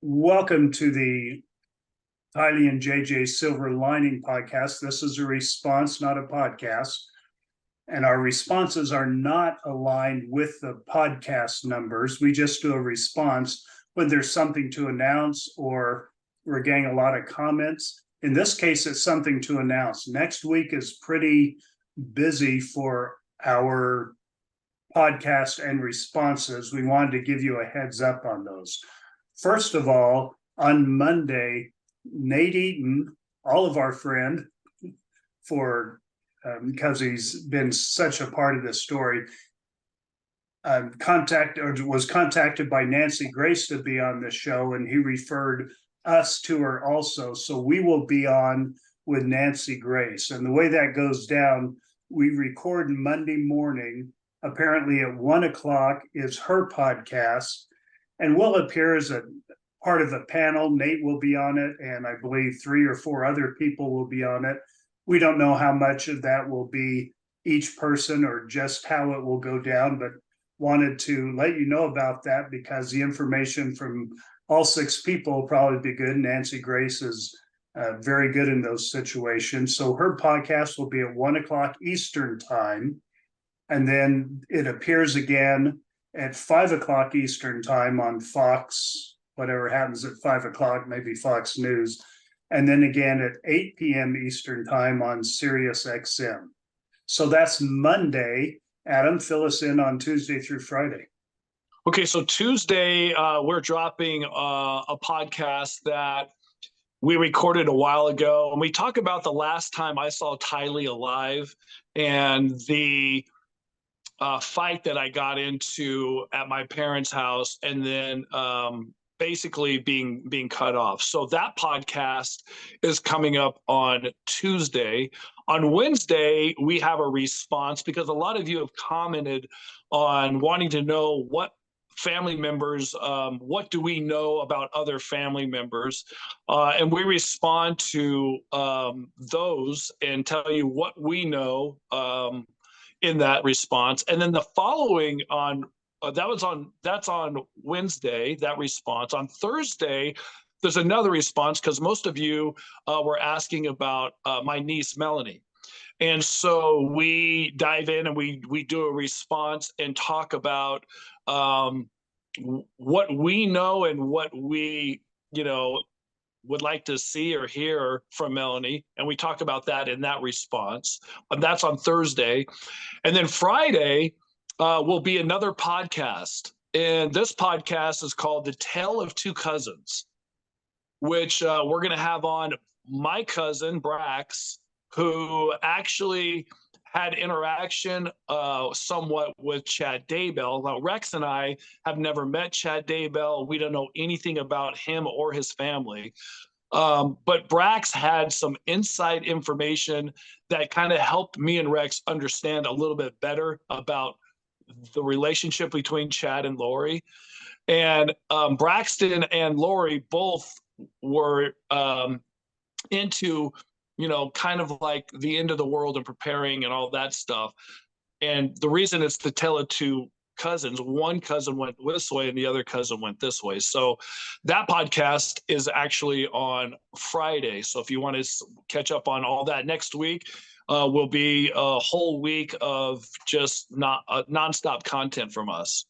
Welcome to the Tylee and JJ Silver Lining podcast. This is a response, not a podcast. And our responses are not aligned with the podcast numbers. We just do a response when there's something to announce or we're getting a lot of comments. In this case, it's something to announce. Next week is pretty busy for our podcast and responses. We wanted to give you a heads up on those. First of all, on Monday, Nate Eaton, all of our friend, because he's been such a part of this story, was contacted by Nancy Grace to be on the show, and he referred us to her also. So we will be on with Nancy Grace. And the way that goes down, we record Monday morning. Apparently at 1:00 is her podcast. And we'll appear as a part of a panel. Nate will be on it, and I believe 3 or 4 other people will be on it. We don't know how much of that will be each person or just how it will go down, but wanted to let you know about that because the information from all 6 people will probably be good. Nancy Grace is very good in those situations. So her podcast will be at 1:00 Eastern time. And then it appears again at 5:00 Eastern time on Fox, whatever happens at 5:00, maybe Fox News, and then again at 8 p.m. Eastern time on Sirius XM. So that's Monday. Adam, fill us in on Tuesday through Friday. Okay, so Tuesday, we're dropping a podcast that we recorded a while ago, and we talk about the last time I saw Tylee alive and the fight that I got into at my parents' house, and then basically being cut off. So that podcast is coming up on Tuesday. On Wednesday, we have a response because a lot of you have commented on wanting to know what family members, what do we know about other family members? And we respond to those and tell you what we know in that response. And then the following on that's on Wednesday, that response. On Thursday, there's another response because most of you were asking about my niece Melanie. And so we dive in and we do a response and talk about what we know and what we would like to see or hear from Melanie. And we talk about that in that response. And that's on Thursday. And then Friday will be another podcast. And this podcast is called The Tale of Two Cousins, which we're going to have on my cousin, Brax, who actually had interaction somewhat with Chad Daybell. Now, Rex and I have never met Chad Daybell. We don't know anything about him or his family. But Brax had some inside information that kind of helped me and Rex understand a little bit better about the relationship between Chad and Lori. And Braxton and Lori both were into kind of like the end of the world and preparing and all that stuff. And the reason it's the tale of two cousins, one cousin went this way and the other cousin went this way. So that podcast is actually on Friday. So if you want to catch up on all that, next week will be a whole week of just nonstop content from us.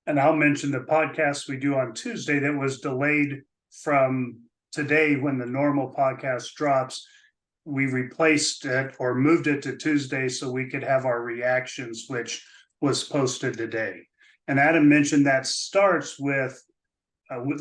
And I'll mention the podcast we do on Tuesday that was delayed from today when the normal podcast drops. We replaced it or moved it to Tuesday so we could have our reactions, which was posted today. And Adam mentioned that starts with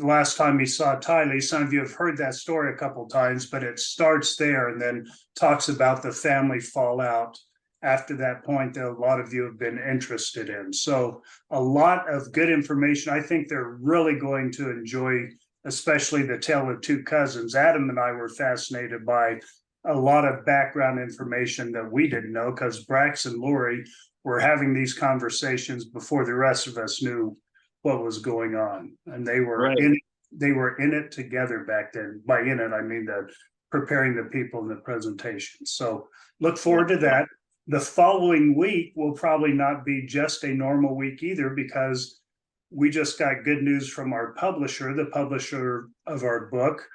last time he saw Tylee. Some of you have heard that story a couple times, but it starts there and then talks about the family fallout after that point that a lot of you have been interested in. So a lot of good information. I think they're really going to enjoy, especially the tale of two cousins. Adam and I were fascinated by a lot of background information that we didn't know because Brax and Lori were having these conversations before the rest of us knew what was going on. And they were Right. in it together back then. By in it, I mean preparing the people in the presentation. So look forward to that. The following week will probably not be just a normal week either, because we just got good news from our publisher, the publisher of our book.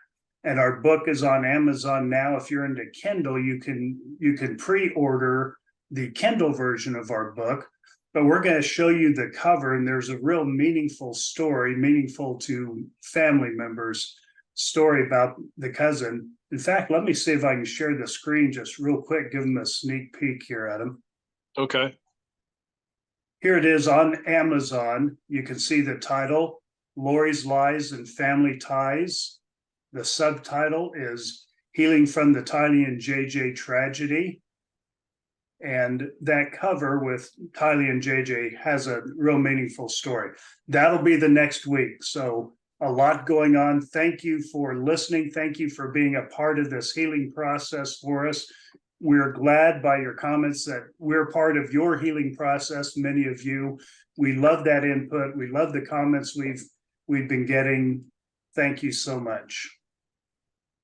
And our book is on Amazon now. If you're into Kindle, you can pre-order the Kindle version of our book. But we're going to show you the cover, and there's a real meaningful story, meaningful to family members, story about the cousin. In fact, let me see if I can share the screen just real quick, give them a sneak peek here, Adam. Okay. Here it is on Amazon. You can see the title, Lori's Lies and Family Ties. The subtitle is Healing from the Tylee and JJ Tragedy. And that cover with Tylee and JJ has a real meaningful story. That'll be the next week. So a lot going on. Thank you for listening. Thank you for being a part of this healing process for us. We're glad by your comments that we're part of your healing process, many of you. We love that input. We love the comments we've been getting. Thank you so much.